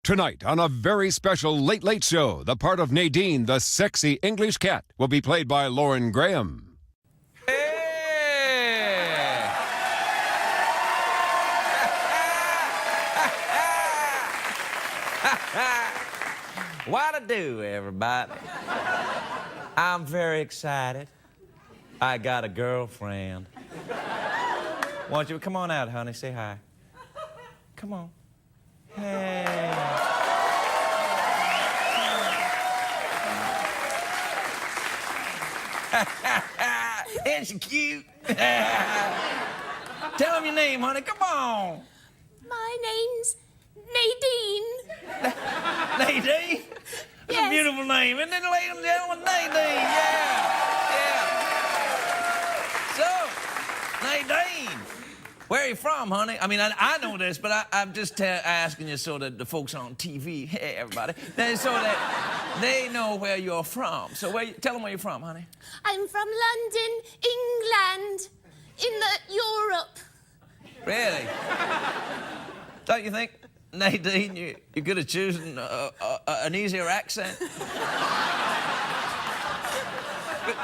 Tonight, on a very special Late Late Show, the part of Nadine, the sexy English cat, will be played by Lauren Graham. Hey! What to do, everybody? I'm very excited. I got a girlfriend. Won't you come on out, honey? Say hi. Come on. Hey. Isn't she cute? Tell him your name, honey. Come on. My name's Nadine. Nadine? That's a beautiful name, isn't it, ladies and gentlemen? Nadine, yeah. So, Nadine, where are you from, honey? I mean, I know this, but I'm just asking you so that the folks on TV, hey, everybody, so that they know where you're from. So tell them where you're from, honey. I'm from London, England, in Europe. Really? Don't you think, Nadine, you're good at choosing an easier accent?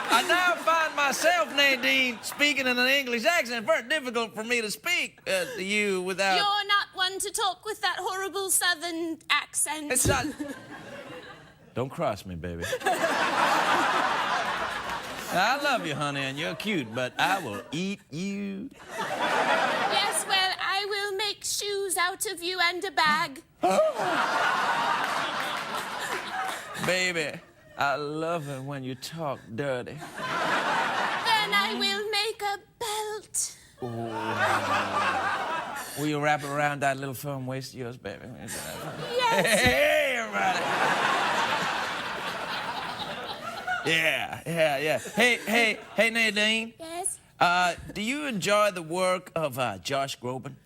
I now find myself, Nadine, speaking in an English accent. Very difficult for me to speak to you without... You're not one to talk with that horrible southern accent. It's not... Don't cross me, baby. I love you, honey, and you're cute, but I will eat you. Yes, well, I will make shoes out of you and a bag. Baby, I love it when you talk dirty. Then I will make a belt. Oh. Will you wrap it around that little firm waist of yours, baby? Yes. Hey, everybody. Yeah. Hey, Nadine. Yes? Do you enjoy the work of Josh Groban?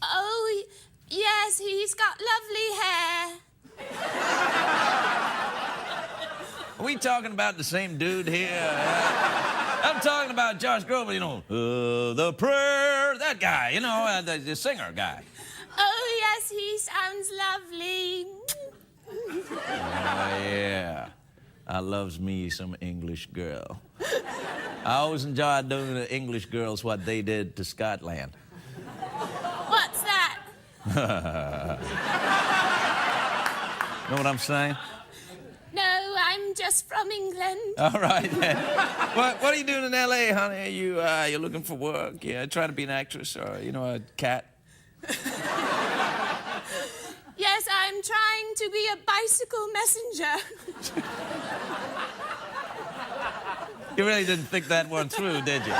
Oh, yes, he's got lovely hair. Are we talking about the same dude here? I'm talking about Josh Groban, you know, the prayer, that guy, you know, the singer guy. Oh, yes, he sounds lovely. Oh, yeah. I loves me some English girl. I always enjoyed doing to English girls what they did to Scotland. What's that? Know what I'm saying? No, I'm just from England. All right, then. What are you doing in L.A., honey? You looking for work? Yeah, trying to be an actress or, you know, a cat? Yes, I'm trying to be a bicycle messenger. You really didn't think that one through, did you?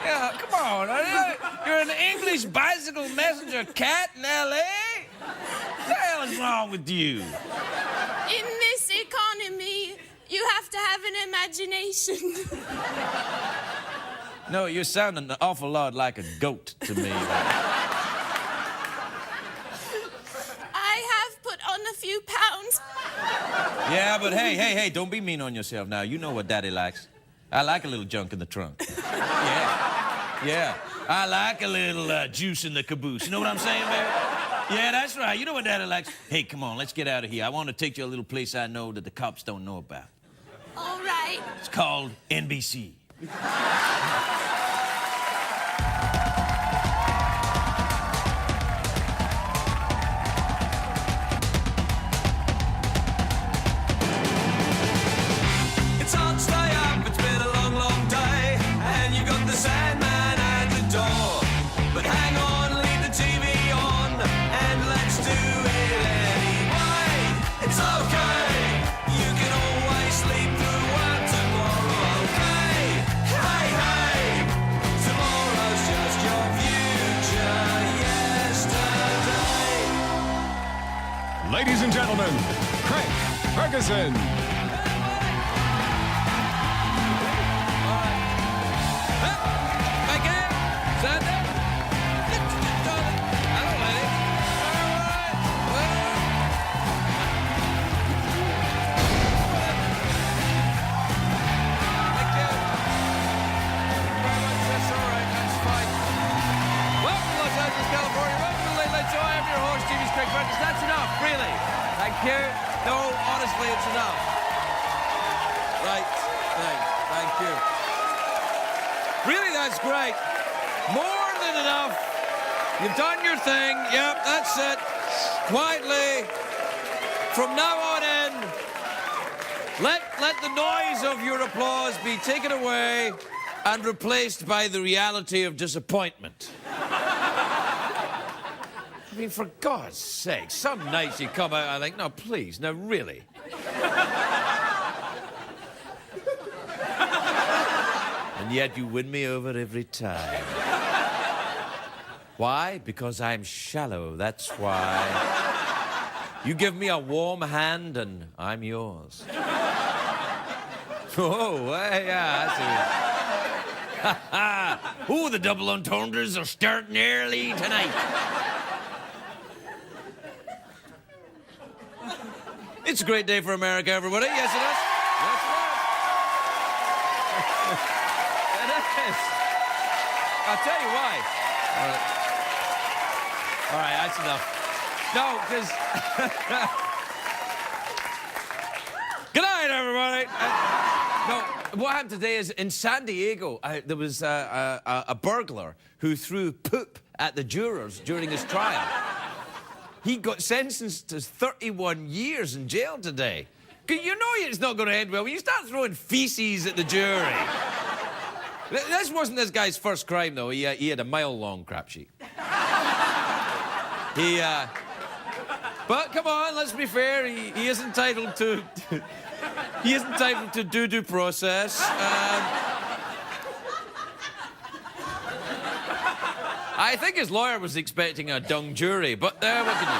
Yeah, come on. You're an English bicycle messenger cat in L.A.? What the hell is wrong with you? In this economy, you have to have an imagination. No, you're sounding an awful lot like a goat to me. I have put on a few pounds. Yeah, but hey, don't be mean on yourself now. You know what Daddy likes. I like a little junk in the trunk. Yeah. I like a little juice in the caboose. You know what I'm saying, baby? Yeah, that's right. You know what Daddy likes. Hey, come on, let's get out of here. I want to take you to a little place I know that the cops don't know about. All right. It's called NBC. It's hard to stay up, it's been a long, long day, and you got the Sandman at the door. But hang on, leave the TV on, and let's do it anyway. It's okay, you can always sleep through work tomorrow, okay? Hey, tomorrow's just your future yesterday. Ladies and gentlemen, Craig Ferguson. Welcome to Los Angeles, California. Welcome to the Late Late Show. I am your host, Craig Ferguson. That's enough, really. Thank you. No, honestly, it's enough. Right. Thank you. Really, that's great. More than enough. You've done your thing. Yep, that's it. Quietly. From now on in, let the noise of your applause be taken away and replaced by the reality of disappointment. I mean, for God's sake, some nights you come out, I think, no, please, no, really. And yet you win me over every time. Why? Because I'm shallow, that's why. You give me a warm hand and I'm yours. Oh, yeah, I see. Oh, the double entendres are starting early tonight. It's a great day for America, everybody. Yes, it is. Yes, it is. It is. I'll tell you why. All right, that's enough. No, because... Good night, everybody. No, what happened today is in San Diego, there was a burglar who threw poop at the jurors during his trial. He got sentenced to 31 years in jail today. You know it's not going to end well when you start throwing feces at the jury. This wasn't this guy's first crime, though. He had a mile-long crap sheet. But come on, let's be fair. He is entitled to. He is entitled to due process. I think his lawyer was expecting a dung jury, but what can you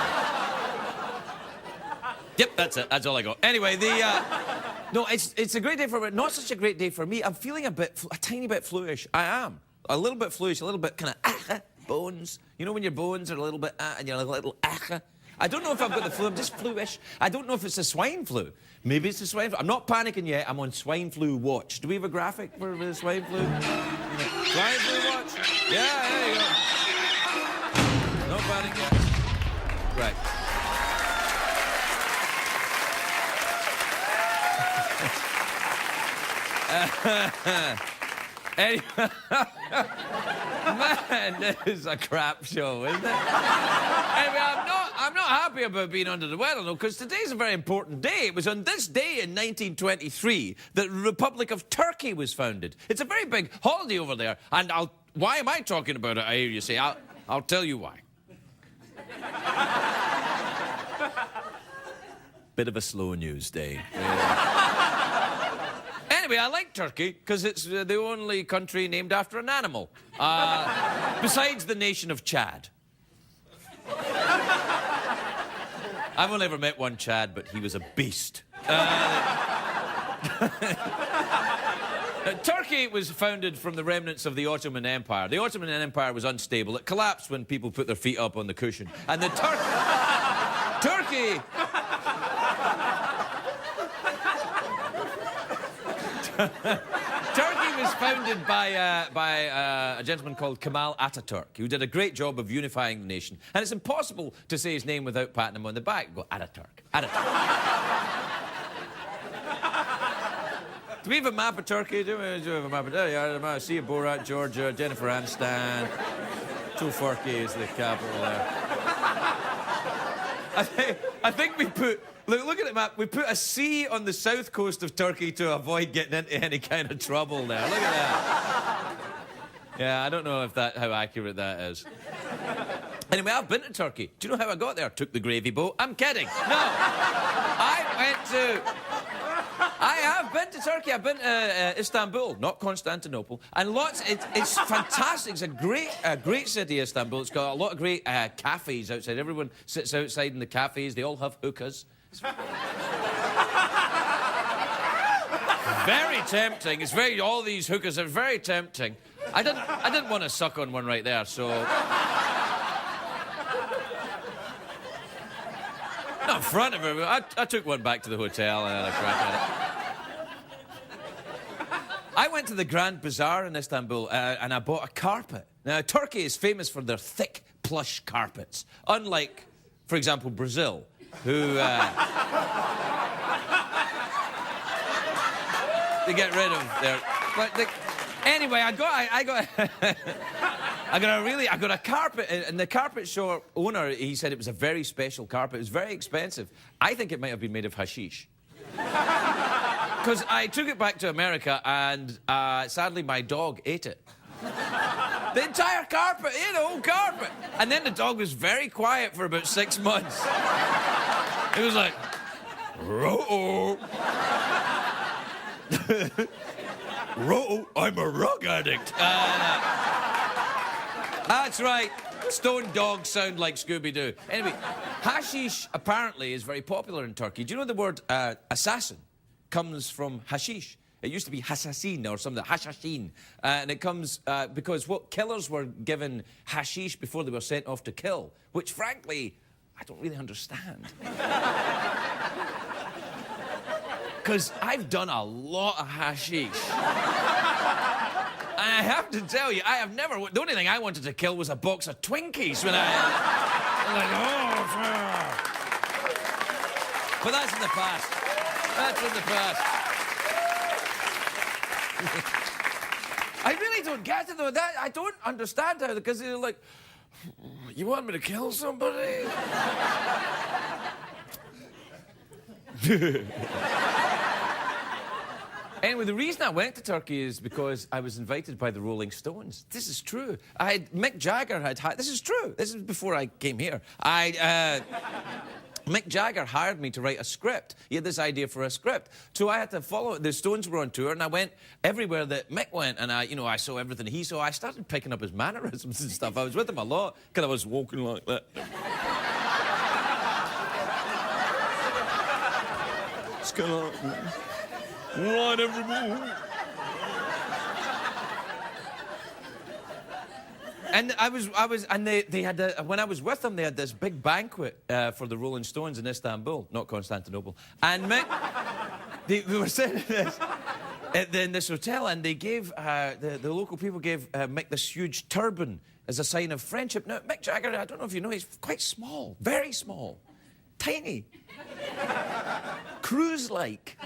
do? Yep, that's it. That's all I got. Anyway, no, it's a great day for not such a great day for me. I'm feeling a tiny bit fluish. I am a little bit fluish, a little bit kind of bones. You know when your bones are a little bit and you're a little I don't know if I've got the flu. I'm just fluish. I don't know if it's the swine flu. Maybe it's the swine flu. I'm not panicking yet. I'm on swine flu watch. Do we have a graphic for the swine flu? Swine flu watch. Yeah, there you go. No panic yet. Right. Anyway, man, this is a crap show, isn't it? Anyway, I'm not happy about being under the weather, though, because today's a very important day. It was on this day in 1923 that the Republic of Turkey was founded. It's a very big holiday over there, and why am I talking about it, I hear you say? I'll tell you why. Bit of a slow news day. Anyway, I like Turkey because it's the only country named after an animal, besides the nation of Chad. I've only ever met one Chad, but he was a beast. Turkey was founded from the remnants of the Ottoman Empire. The Ottoman Empire was unstable. It collapsed when people put their feet up on the cushion. And the Turkey... Turkey was founded by a gentleman called Kemal Ataturk, who did a great job of unifying the nation. And it's impossible to say his name without patting him on the back. Go, Ataturk, Ataturk. Do we have a map of Turkey? Do we have a map of... There you are, I see Borat, Georgia, Jennifer Aniston. Tofurky is the capital there. I think we put... Look at the map. We put a C on the south coast of Turkey to avoid getting into any kind of trouble there. Look at that. Yeah, I don't know if how accurate that is. Anyway, I've been to Turkey. Do you know how I got there? Took the gravy boat. I'm kidding. No. I have been to Turkey. I've been to Istanbul, not Constantinople. And it's fantastic. It's a great city, Istanbul. It's got a lot of great cafes outside. Everyone sits outside in the cafes. They all have hookahs. Very tempting. All these hookahs are very tempting. I didn't want to suck on one right there, so... Not in front of her. I took one back to the hotel and had a crack at it. I went to the Grand Bazaar in Istanbul and I bought a carpet. Now, Turkey is famous for their thick, plush carpets, unlike for example, Brazil, who they get rid of their. But anyway, I got a carpet, and the carpet store owner, he said it was a very special carpet. It was very expensive. I think it might have been made of hashish. Because I took it back to America, and sadly my dog ate it. The entire carpet, you know, carpet. And then the dog was very quiet for about 6 months. It was like, "Ro-oh." "Ro-oh, I'm a rug addict." That's right. Stone dogs sound like Scooby-Doo. Anyway, hashish apparently is very popular in Turkey. Do you know the word assassin comes from hashish? It used to be hassassin or something, hashashin. And it comes because what killers were given hashish before they were sent off to kill, which, frankly, I don't really understand. Because I've done a lot of hashish. And I have to tell you, I have never... The only thing I wanted to kill was a box of Twinkies when I'm like, oh... But that's in the past. That's in the past. I really don't get it, though. I don't understand how, because they're like, "You want me to kill somebody?" Anyway, the reason I went to Turkey is because I was invited by the Rolling Stones. This is true. Mick Jagger had... This is true. This is before I came here. Mick Jagger hired me to write a script. He had this idea for a script. So I had to follow it. The Stones were on tour, and I went everywhere that Mick went, and I saw everything he saw. I started picking up his mannerisms and stuff. I was with him a lot, because I was walking like that. It's kind of right every move. And they had when I was with them, they had this big banquet for the Rolling Stones in Istanbul, not Constantinople. And Mick, we were sitting in this hotel, and they gave the local people gave Mick this huge turban as a sign of friendship. Now, Mick Jagger, I don't know if you know, he's quite small, very small, tiny, cruise-like.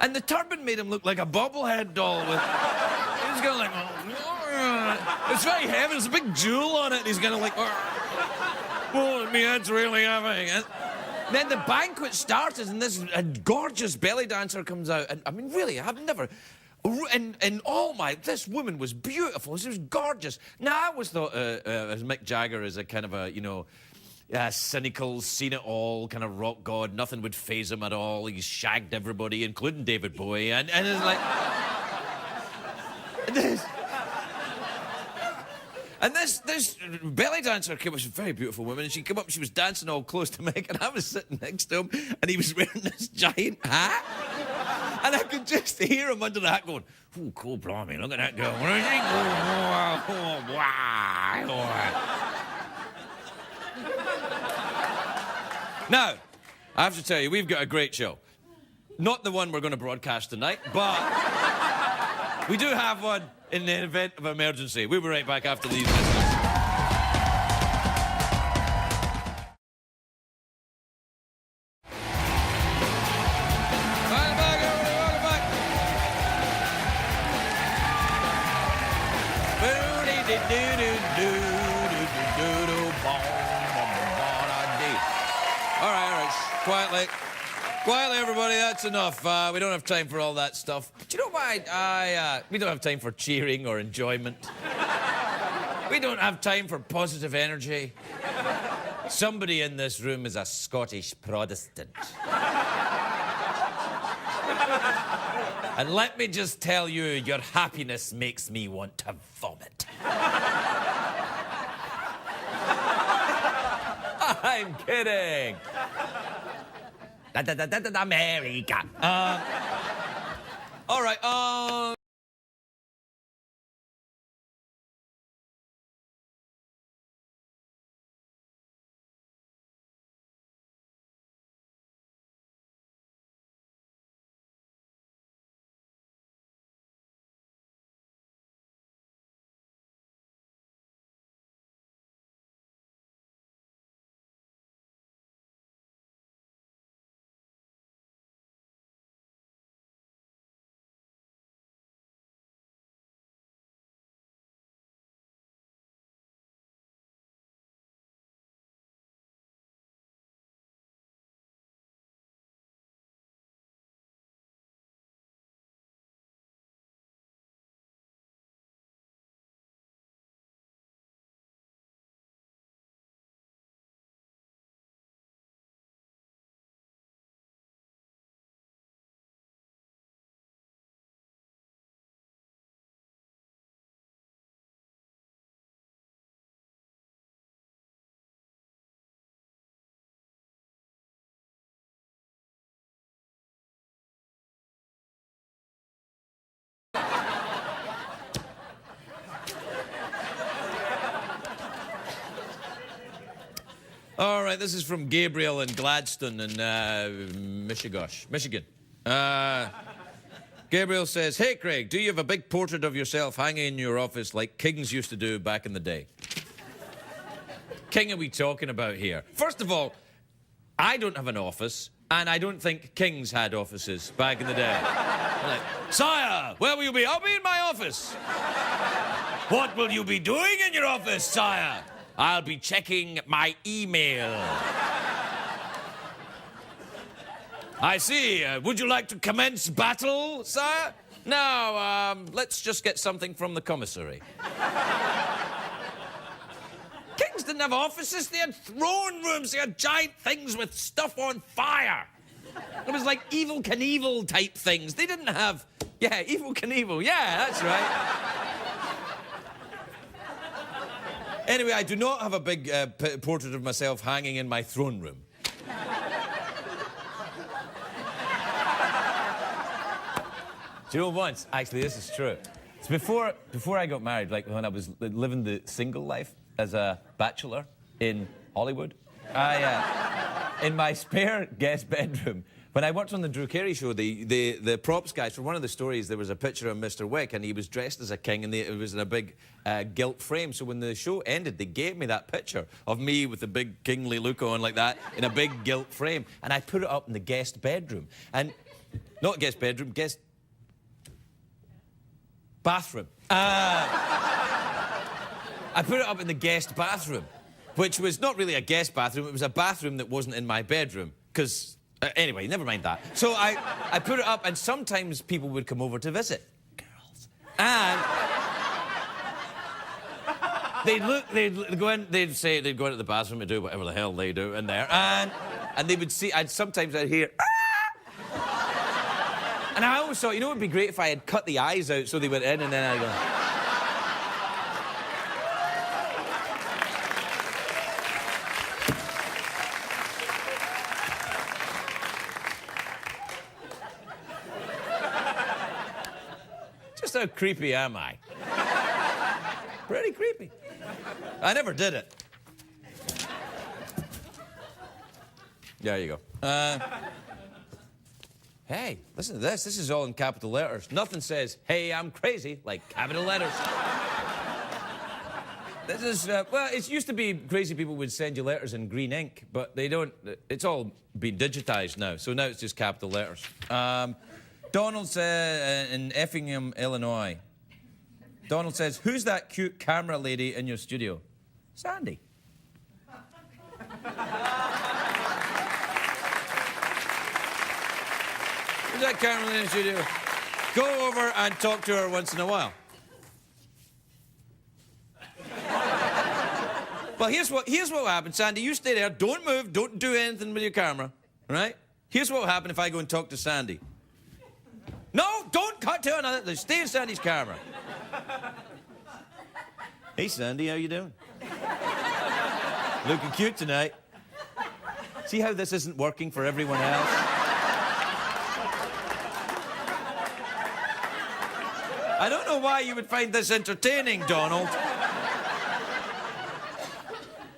And the turban made him look like a bobblehead doll with... He was going like... It's very heavy. There's a big jewel on it. And he's going to like... Oh, my head's really heavy. And then the banquet started, and this gorgeous belly dancer comes out. And I mean, really, I've never... And all my... This woman was beautiful. She was gorgeous. Now, I always thought as Mick Jagger as a kind of a, you know... cynical, seen it all, kind of rock god. Nothing would faze him at all. He's shagged everybody, including David Bowie. And it's like... this belly dancer came up. She was a very beautiful woman, and she came up and she was dancing all close to Mick, and I was sitting next to him, and he was wearing this giant hat. And I could just hear him under the hat going, "Oh, cool, blimey, look at that girl. Where is she? Oh, wow. Now, I have to tell you, we've got a great show. Not the one we're going to broadcast tonight, but we do have one in the event of emergency. We'll be right back after these messages. Welcome back, everybody, welcome back. All right, quietly, everybody, that's enough. We don't have time for all that stuff. Do you know why we don't have time for cheering or enjoyment? We don't have time for positive energy. Somebody in this room is a Scottish Protestant. And let me just tell you, your happiness makes me want to vomit. I'm kidding. America. All right, All right, this is from Gabriel in Gladstone in Michigan. Gabriel says, "Hey, Craig, do you have a big portrait of yourself hanging in your office like kings used to do back in the day?" King are we talking about here? First of all, I don't have an office, and I don't think kings had offices back in the day. Like, "Sire, where will you be?" "I'll be in my office." "What will you be doing in your office, sire?" "I'll be checking my email." "I see. Would you like to commence battle, sire?" "No, let's just get something from the commissary." Kings didn't have offices. They had throne rooms. They had giant things with stuff on fire. It was like Evel Knievel type things. They didn't have... Yeah, Evel Knievel. Yeah, that's right. Anyway, I do not have a big portrait of myself hanging in my throne room. Do you know once? Actually, this is true. It's before I got married, like when I was living the single life as a bachelor in Hollywood, in my spare guest bedroom, when I worked on the Drew Carey show, the props guys, for one of the stories, there was a picture of Mr. Wick, and he was dressed as a king, and it was in a big gilt frame. So when the show ended, they gave me that picture of me with the big kingly look on like that, in a big gilt frame. And I put it up in the guest bedroom. And, not guest bedroom, guest bathroom. I put it up in the guest bathroom, which was not really a guest bathroom, it was a bathroom that wasn't in my bedroom, because... anyway, never mind that. So I put it up, and sometimes people would come over to visit. Girls. And they'd go in, they'd go into the bathroom and do whatever the hell they do in there, and they would see, sometimes I'd hear, "Ah!" And I always thought, you know, it would be great if I had cut the eyes out so they went in, and then I'd go... Just how creepy am I? Pretty creepy. I never did it. There you go. Hey, listen to this. This is all in capital letters. Nothing says, "Hey, I'm crazy," like capital letters. This is, well, it used to be crazy people would send you letters in green ink, but they don't, it's all been digitized now, so now it's just capital letters. Donald says, in Effingham, Illinois. Donald says, "Who's that cute camera lady in your studio?" "Sandy." Who's that camera lady in the studio? Go over and talk to her once in a while. Well, here's what will happen, Sandy. You stay there, don't move, don't do anything with your camera, right? Here's what will happen if I go and talk to Sandy. No, don't cut to another. Stay in Sandy's camera. "Hey, Sandy, how you doing? Looking cute tonight. See how this isn't working for everyone else? I don't know why you would find this entertaining, Donald.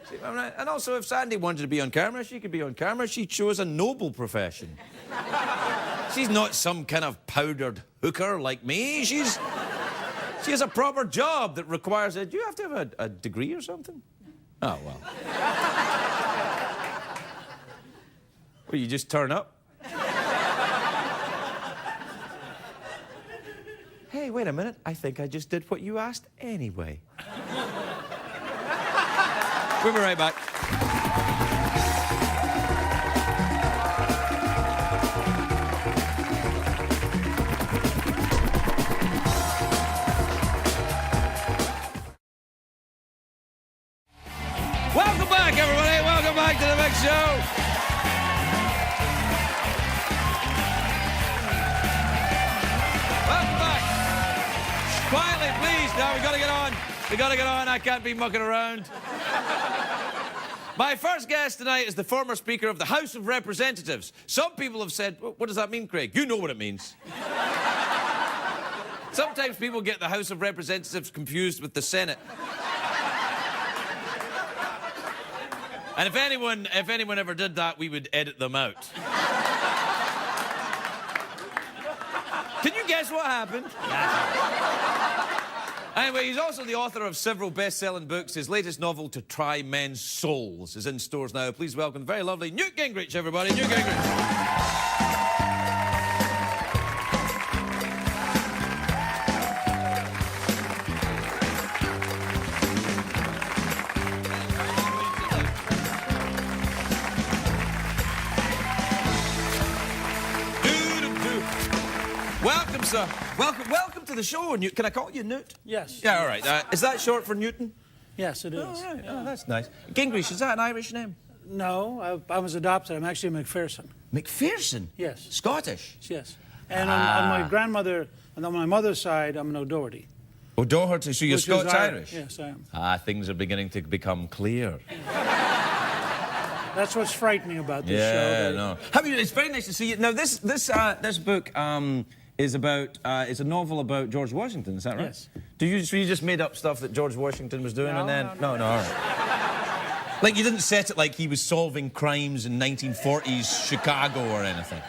See, and also, if Sandy wanted to be on camera, she could be on camera. She chose a noble profession. She's not some kind of powdered hooker like me. She has a proper job that requires it. Do you have to have a degree or something? Oh, well. Well, you just turn up. Hey, wait a minute. I think I just did what you asked anyway. We'll be right back. Welcome back, everybody. Welcome back to the big show. Welcome back. Quietly, please. Now, we gotta get on. We gotta get on. I can't be mucking around. My first guest tonight is the former Speaker of the House of Representatives. Some people have said, well, what does that mean, Craig? You know what it means. Sometimes people get the House of Representatives confused with the Senate. And if anyone ever did that, we would edit them out. Can you guess what happened? Anyway, he's also the author of several best-selling books. His latest novel, To Try Men's Souls, is in stores now. Please welcome the very lovely Newt Gingrich, everybody. Newt Gingrich. Welcome, sir. Welcome to the show. Newt. Can I call you Newt? Yes. Yeah, all right. Is that short for Newton? Yes, it is. Oh, right. Yeah. Oh, that's nice. Gingrich, is that an Irish name? No, I was adopted. I'm actually McPherson. McPherson? Yes. Scottish? Yes. And on my grandmother, and on my mother's side, I'm an O'Doherty. O'Doherty, so you're which is Scots-Irish? Yes, I am. Ah, things are beginning to become clear. That's what's frightening about this Yeah, show. no. It's very nice to see you. Now, this book is about, it's a novel about George Washington, is that right? Yes. So you just made up stuff that George Washington was doing No, and then... no. all right. Like, you didn't set it like he was solving crimes in 1940s Chicago or anything.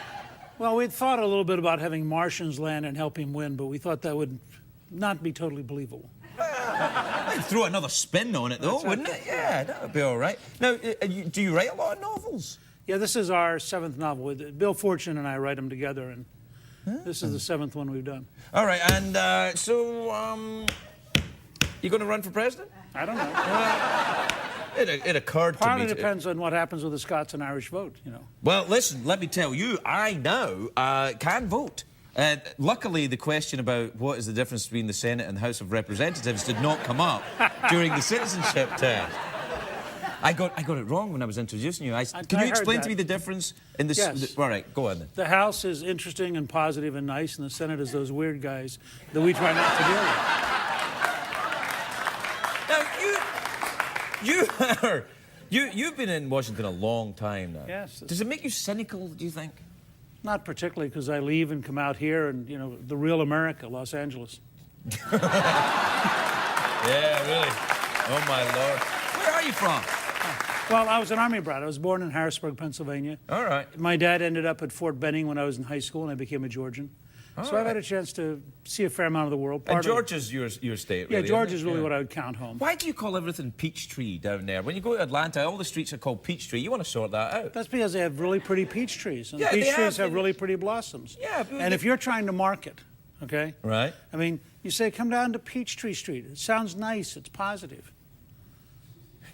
Well, we'd thought a little bit about having Martians land and help him win, but we thought that would not be totally believable. I'd throw another spin on it, though, wouldn't it? Yeah, that would be all right. Now, do you write a lot of novels? Yeah, this is our 7th novel. Bill Fortune and I write them together, and this is the 7th one we've done. All right, and you going to run for president? I don't know. It occurred to me... Partly depends on what happens with the Scots and Irish vote, you know. Well, listen, let me tell you, I now can vote. Luckily, the question about what is the difference between the Senate and the House of Representatives did not come up during the citizenship test. I got it wrong when I was introducing you. Can you explain to me the difference in the... Yes. All right, go on then. The House is interesting and positive and nice, and the Senate is those weird guys that we try not to deal with. Now, you've been in Washington a long time now. Yes. Does it make you cynical, do you think? Not particularly, because I leave and come out here and, you know, the real America, Los Angeles. Yeah, really. Oh, my Lord. Where are you from? Well, I was an Army brat. I was born in Harrisburg, Pennsylvania. All right. My dad ended up at Fort Benning when I was in high school, and I became a Georgian. So I've had a chance to see a fair amount of the world. And Georgia's your state, really, yeah, Georgia is isn't it? really what I would count home. Why do you call everything Peachtree down there? When you go to Atlanta, all the streets are called Peachtree. You want to sort that out. That's because they have really pretty peach trees. And Yeah, peach they trees have. have really pretty blossoms. Yeah, but And if you're trying to market, okay? Right. I mean, you say, come down to Peachtree Street. It sounds nice. It's positive.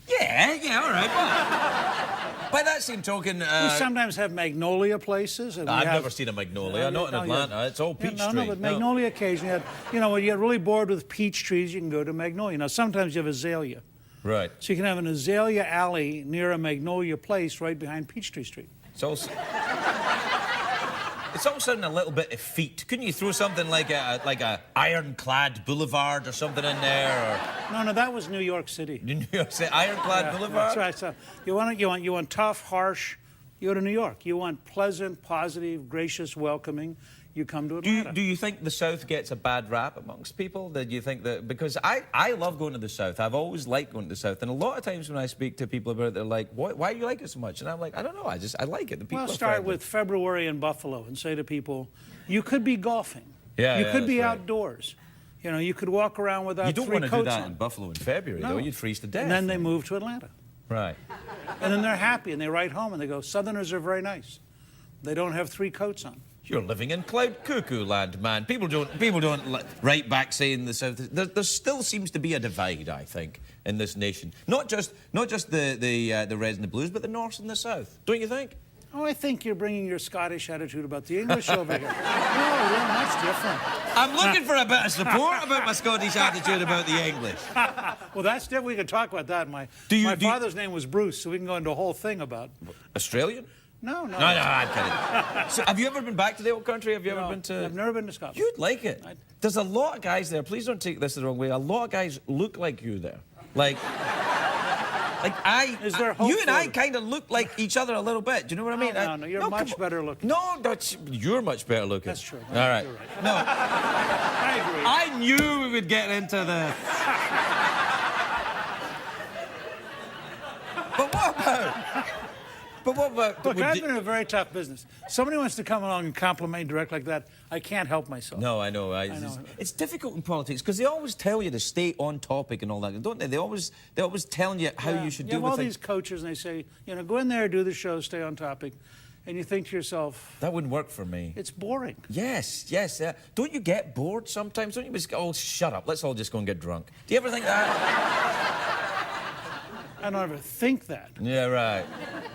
Yeah, all right. But by that same token... We sometimes have magnolia places. And I've never seen a magnolia, not in Atlanta. It's all Peachtree. No, but magnolia occasionally, you know, when you get really bored with peach trees, you can go to magnolia. Now, sometimes you have azalea. Right. So you can have an azalea alley near a magnolia place right behind Peachtree Street. It's all sounding a little bit effete. Couldn't you throw something like a ironclad boulevard or something in there? Or... No, that was New York City. New York City, ironclad boulevard? That's right. So you want tough, harsh. You go to New York. You want pleasant, positive, gracious, welcoming. You come to Atlanta. Do you think the South gets a bad rap amongst people? Do you think that... Because I love going to the South. I've always liked going to the South. And a lot of times when I speak to people about it, they're like, why do you like it so much? And I'm like, I don't know. I like it. The people Well, are start friendly. with February in Buffalo and say to people, you could be golfing. Yeah, you could that's be right. outdoors. You know, you could walk around without You don't 3 want to do coats that on. in Buffalo in February, though. You'd freeze to death. And then they move to Atlanta. Right. And then they're happy and they write home and they go, Southerners are very nice. They don't have 3 coats on. You're living in cloud cuckoo land, man. People don't write back saying the South. There still seems to be a divide, I think, in this nation. Not just the Reds and the Blues, but the North and the South. Don't you think? Oh, I think you're bringing your Scottish attitude about the English over here. No, that's different. I'm looking for a bit of support about my Scottish attitude about the English. Well, that's different. We could talk about that. My father's name was Bruce, so we can go into a whole thing about... Australian? No. No, I'm kidding. So, have you ever been back to the old country? Have you ever been to... I've never been to Scotland. You'd like it. There's a lot of guys there. Please don't take this the wrong way. A lot of guys look like you there. Is there hope you and I for it? kind of look like each other a little bit. Do you know what I mean? No, you're much better looking. No, you're much better looking. That's true. All right. You're right. No, I agree. I knew we would get into the... But But what about... But what about... Look, I've been in a very tough business. Somebody wants to come along and compliment me direct like that, I can't help myself. No, I know. It's difficult in politics because they always tell you to stay on topic and all that, don't they? They're always telling you how you should do with all things. these coaches, and they say, you know, go in there, do the show, stay on topic. And you think to yourself... That wouldn't work for me. It's boring. Yes. Don't you get bored sometimes? Don't you just go, oh, shut up, let's all just go and get drunk? Do you ever think that? I don't ever think that. Yeah, right.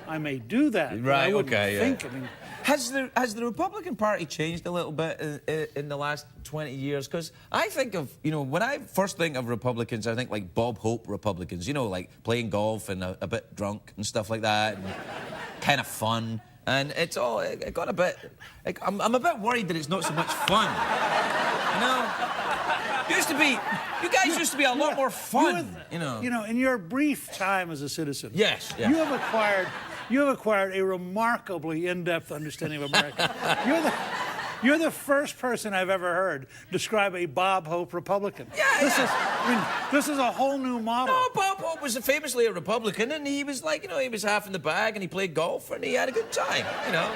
I may do that. Right, I wouldn't okay, think. yeah. I mean, Has the Republican Party changed a little bit in the last 20 years? Because I think of, you know, when I first think of Republicans, I think like Bob Hope Republicans, you know, like playing golf and a bit drunk and stuff like that, and kind of fun. And it got a bit... I'm a bit worried that it's not so much fun. You know? You guys used to be a lot more fun, you know. You know, in your brief time as a citizen... Yes, yeah. You have acquired a remarkably in-depth understanding of America. You're the first person I've ever heard describe a Bob Hope Republican. Yeah, This is a whole new model. No, Bob Hope was famously a Republican, and he was like, you know, he was half in the bag, and he played golf, and he had a good time, you know.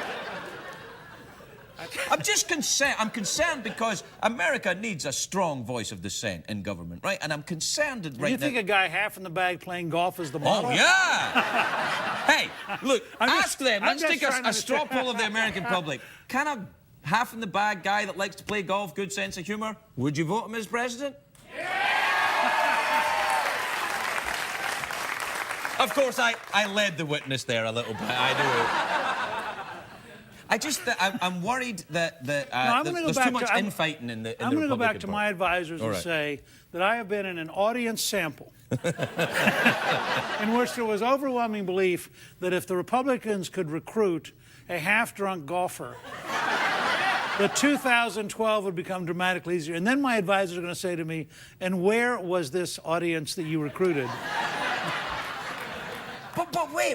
I'm just concerned. I'm concerned because America needs a strong voice of dissent in government, right? And I'm concerned that right now... You think a guy half in the bag playing golf is the model? Oh, yeah! Hey, look, ask them. Let's take a straw poll of the American public. Can a half-in-the-bag guy that likes to play golf, good sense of humour, would you vote him as president? Yeah! Of course, I led the witness there a little bit. I do. I'm worried that there's too much infighting in the Republican Party. I'm going to go back to my advisors and say that I have been in an audience sample in which there was overwhelming belief that if the Republicans could recruit a half-drunk golfer, that 2012 would become dramatically easier. And then my advisors are going to say to me, and where was this audience that you recruited?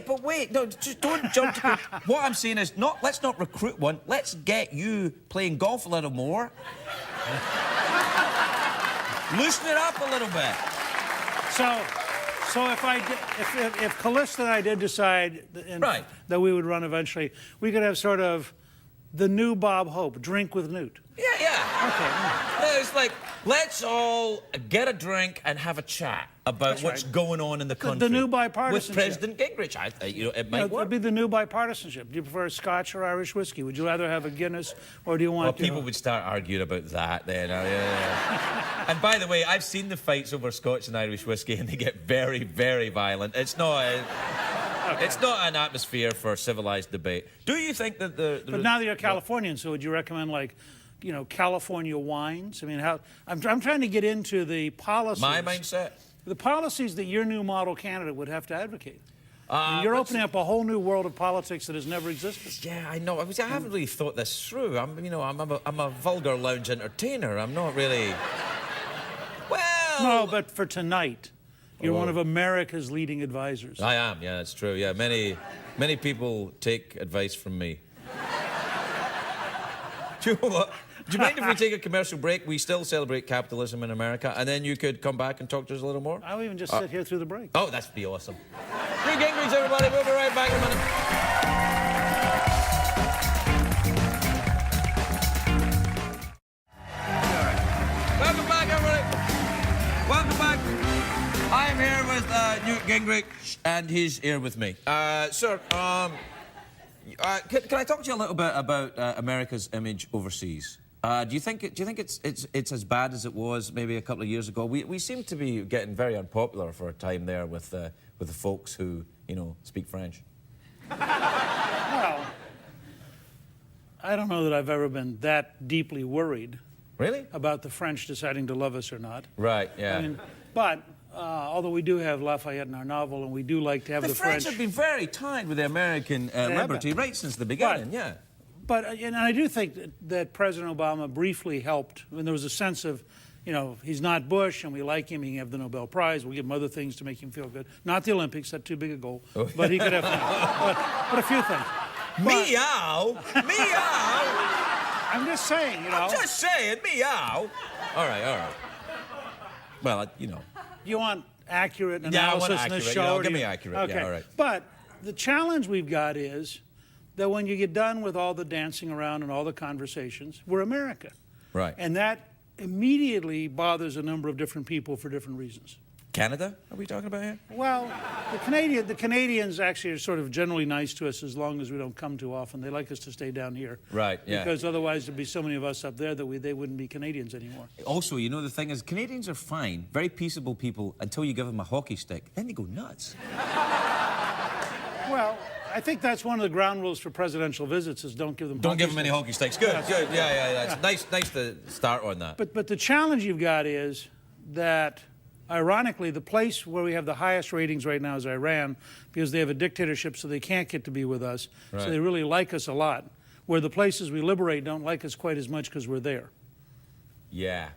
But wait, no, just don't jump to... What I'm saying is, let's not recruit one, let's get you playing golf a little more. Loosen it up a little bit. So if Callista and I did decide that we would run eventually, we could have sort of the new Bob Hope, drink with Newt. Yeah. Okay. It's like, let's all get a drink and have a chat about what's going on in the country. The new bipartisanship. With President Gingrich. It might work. It'd be the new bipartisanship. Do you prefer Scotch or Irish whiskey? Would you rather have a Guinness, or do you want... Well, people would start arguing about that then. Yeah. And by the way, I've seen the fights over Scotch and Irish whiskey, and they get very, very violent. It's not an atmosphere for civilized debate. Do you think that But now that you're Californian, so would you recommend, like, you know, California wines? I mean, I'm trying to get into the policies... My mindset? The policies that your new model candidate would have to advocate. You're opening up a whole new world of politics that has never existed. Yeah, I know. I haven't really thought this through. I'm a vulgar lounge entertainer. I'm not really... Well... No, but for tonight, you're one of America's leading advisors. I am, yeah, that's true. Yeah, many people take advice from me. Do you know what? Do you mind if we take a commercial break? We still celebrate capitalism in America, and then you could come back and talk to us a little more? I'll even just sit here through the break. Oh, that'd be awesome. Newt Gingrich, everybody. We'll be right back in a minute. Welcome back, everybody. Welcome back. I'm here with Newt Gingrich, and he's here with me. Sir, can I talk to you a little bit about America's image overseas? Do you think it's as bad as it was maybe a couple of years ago? We seem to be getting very unpopular for a time there with the folks who, you know, speak French. Well, I don't know that I've ever been that deeply worried. Really? About the French deciding to love us or not. Right, yeah. I mean, but although we do have Lafayette in our novel, and we do like to have the French have been very tied with the American liberty right since the beginning, yeah. But and I do think that President Obama briefly helped when there was a sense of, you know, he's not Bush, and we like him. He can have the Nobel Prize. We'll give him other things to make him feel good. Not the Olympics. That's too big a goal. But he could have, but a few things. Meow, meow. I'm just saying, you know. I'm just saying, meow. All right. Well, you know. You want accurate Yeah, I want analysis in this accurate. show? You know, or give do me you- accurate. Okay. Yeah, all right. But the challenge we've got is that when you get done with all the dancing around and all the conversations, we're America. Right. And that immediately bothers a number of different people for different reasons. Canada, are we talking about here? Well, the Canadians actually are sort of generally nice to us as long as we don't come too often. They like us to stay down here. Right, yeah. Because otherwise there'd be so many of us up there that they wouldn't be Canadians anymore. Also, you know, the thing is, Canadians are fine, very peaceable people until you give them a hockey stick. Then they go nuts. Well, I think that's one of the ground rules for presidential visits is don't give them Don't hockey give them any sticks. hockey sticks. Good, good. Yeah. That's nice to start on that. But the challenge you've got is that, ironically, the place where we have the highest ratings right now is Iran because they have a dictatorship, so they can't get to be with us. Right. So they really like us a lot. Where the places we liberate don't like us quite as much because we're there. Yeah.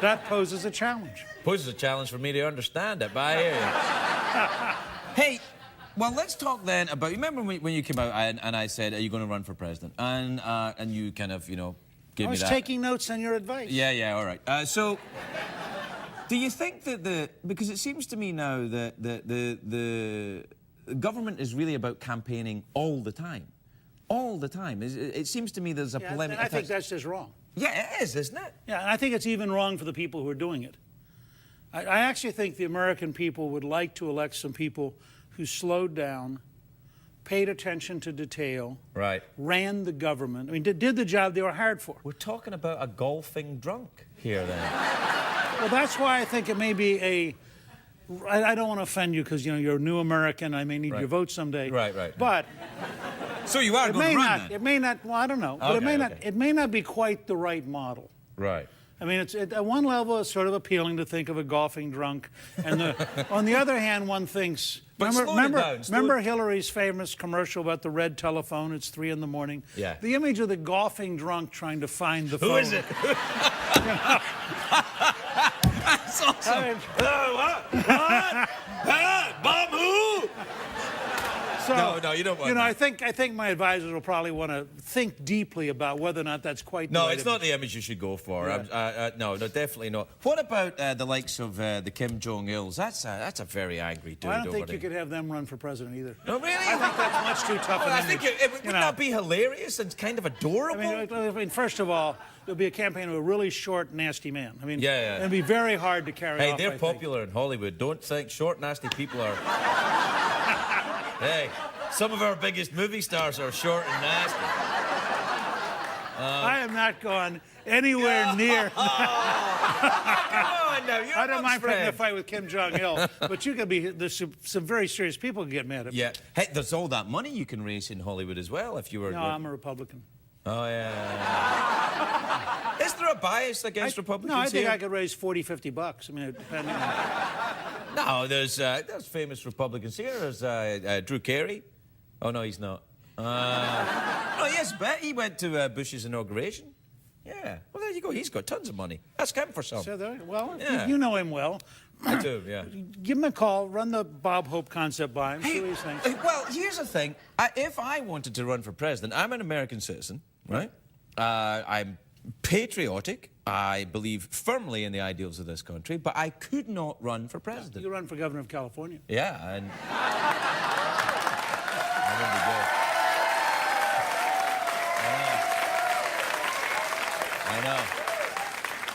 That poses a challenge. Poses a challenge for me to understand it, but I hear you. Hey, well, let's talk then about, remember when you came out and I said, are you going to run for president? And you kind of, you know, gave I me was that. taking notes on your advice. Yeah, all right. So, do you think that because it seems to me now that the government is really about campaigning all the time. All the time. It seems to me there's a polemic. And I think that's just wrong. Yeah, it is, isn't it? Yeah, and I think it's even wrong for the people who are doing it. I actually think the American people would like to elect some people who slowed down, paid attention to detail, Right. ran the government. I mean, did the job they were hired for. We're talking about a golfing drunk here, then. Well, that's why I think it may be a. I don't want to offend you because, you know, you're a new American. I may need your vote someday. Right. But So you are it going may to run, not. then? It may not. Well, I don't know. But Okay. it may not be quite the right model. Right. I mean, at one level, it's sort of appealing to think of a golfing drunk, and on the other hand, one thinks. But slow it down, remember Hillary's famous commercial about the red telephone? It's 3 a.m. Yeah. The image of the golfing drunk trying to find the phone. Who is it? That's awesome. I mean, What? Bob who? so, No, you don't want You know, that. I think my advisors will probably want to think deeply about whether or not that's quite. No, the right it's not the image you should go for. Yeah. No, definitely not. What about the likes of the Kim Jong-ils? That's a very angry dude. I don't over think you there. could have them run for president either. No, really? I think that's much too tough Well, an I think image. wouldn't You know. that be hilarious and kind of adorable? I mean, first of all, there'll be a campaign of a really short, nasty man. I mean, Yeah. it'll be very hard to carry Hey, off. they're I think. popular in Hollywood. Don't think short, nasty people are. Hey, some of our biggest movie stars are short and nasty. I am not going anywhere near. Come on now, you're I don't mind picking a friend. fight with Kim Jong-il, but you could be. There's some very serious people who get mad at me. Yeah. Hey, there's all that money you can raise in Hollywood as well if you were. No, I'm a Republican. Oh, yeah. Is there a bias against Republicans No, I think here? I could raise $40-50. I mean, depending on. No, there's famous Republicans here. There's Drew Carey. Oh, no, he's not. Oh, yes, bet he went to Bush's inauguration. Yeah. Well, there you go. He's got tons of money. Ask him for some. So well, Yeah. you know him well. I do, yeah. Give him a call. Run the Bob Hope concept by him. See what he thinks. Well, here's the thing. If I wanted to run for president, I'm an American citizen, right? I'm patriotic. I believe firmly in the ideals of this country, but I could not run for president. You run for governor of California. Yeah, and that would be good. I know.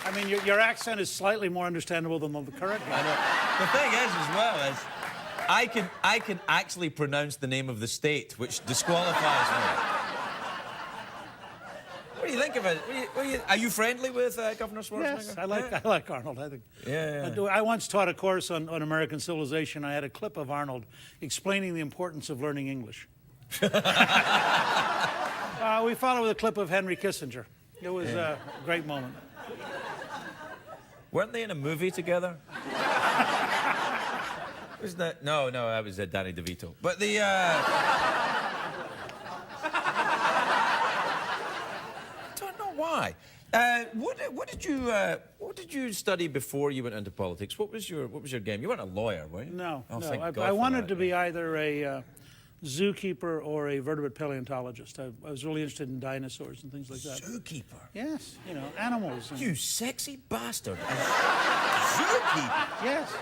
I mean, your accent is slightly more understandable than the current one. I know. The thing is, as well, is I can actually pronounce the name of the state, which disqualifies me. What do you think of it? Are you friendly with Governor Schwarzenegger? Yes, I like Arnold. I think. Yeah. I once taught a course on American civilization. I had a clip of Arnold explaining the importance of learning English. We followed with a clip of Henry Kissinger. It was a great moment. Weren't they in a movie together? Wasn't that? No, that was Danny DeVito. But the. Don't know why. What did you study before you went into politics? What was your game? You weren't a lawyer, were you? No, Oh, no. thank God I for wanted that. to be either a zookeeper or a vertebrate paleontologist. I was really interested in dinosaurs and things like that. Zookeeper? Yes, you know, animals. You sexy bastard. A zookeeper? Yes.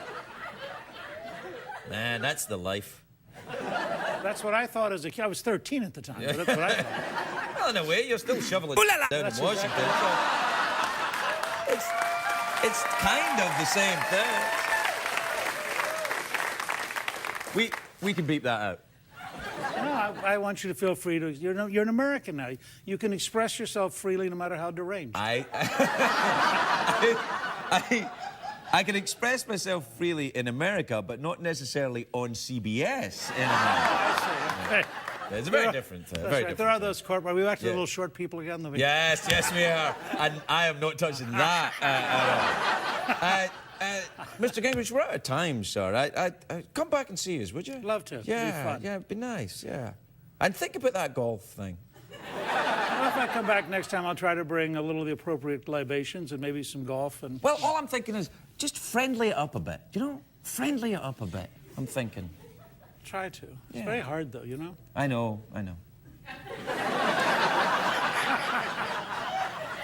Man, that's the life. That's what I thought as a kid. I was 13 at the time, but that's what I thought. Well, in a way, you're still shoveling down in Washington. It's kind of the same thing. We can beep that out. No, I want you to feel free to. You're an American now. You can express yourself freely no matter how deranged. I can express myself freely in America, but not necessarily on CBS in America. I see. Hey. It's very different. That's very right. different. There are those corporate. Are we back to the little short people again? Yes, we are. And I am not touching that at all. Mr. Gingrich, we're out of time, sir. I come back and see us, would you? Love to. Yeah, It'd be fun. it'd be nice, yeah. And think about that golf thing. Well, if I come back next time, I'll try to bring a little of the appropriate libations and maybe some golf. And well, all I'm thinking is just friendly it up a bit. You know, friendly it up a bit. I'm thinking. Try to. It's very hard, though. You know. I know.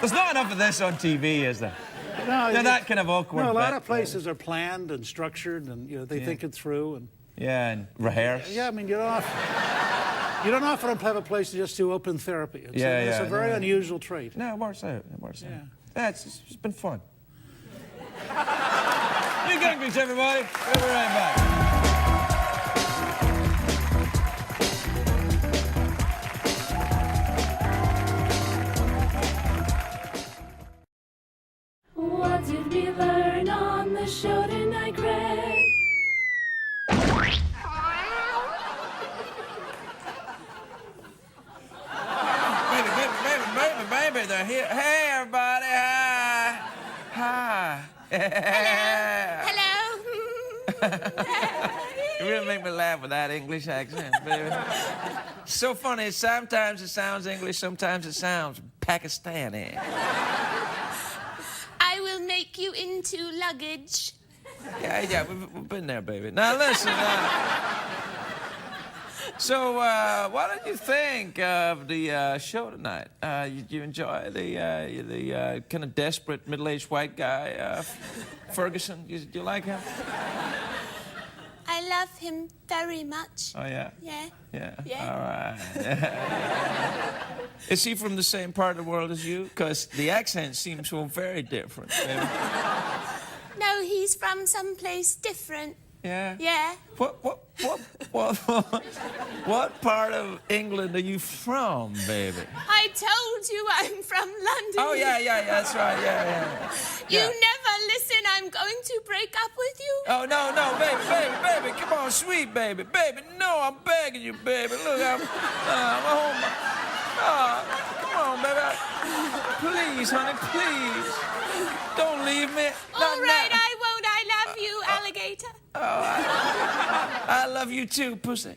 There's not enough of this on TV, is there? No, that kind of awkward. No, a lot bit, of places are planned and structured, and they think it through. And and rehearse. yeah, I mean, you don't often have a place to just do open therapy. It's a very unusual trait. No, it works out. Yeah, it's been fun. Newt Gingrich, everybody. We'll be right back. What did we learn on the show tonight, Greg? Baby, they're here. Hey, everybody. Hi. Hello. You really make me laugh with that English accent, baby. So funny. Sometimes it sounds English, sometimes it sounds Pakistani. I will make you into luggage. Yeah, we've been there, baby. Now, listen. So, what did you think of the show tonight? You enjoy the kind of desperate middle-aged white guy, Ferguson? Do you like him? I love him very much. Oh, yeah? Yeah. All right. Is he from the same part of the world as you? Because the accent seems so very different. Baby. No, he's from someplace different. Yeah? Yeah. What part of England are you from, baby? I told you I'm from London. Oh, yeah, that's right, yeah. You never listen. I'm going to break up with you. Oh, no, baby, come on, sweet baby. Baby, no, I'm begging you, baby. Look, I'm home. Oh, come on, baby. Please, honey, please. Don't leave me. All right, I won't. I love you, alligator. I love you too, pussy.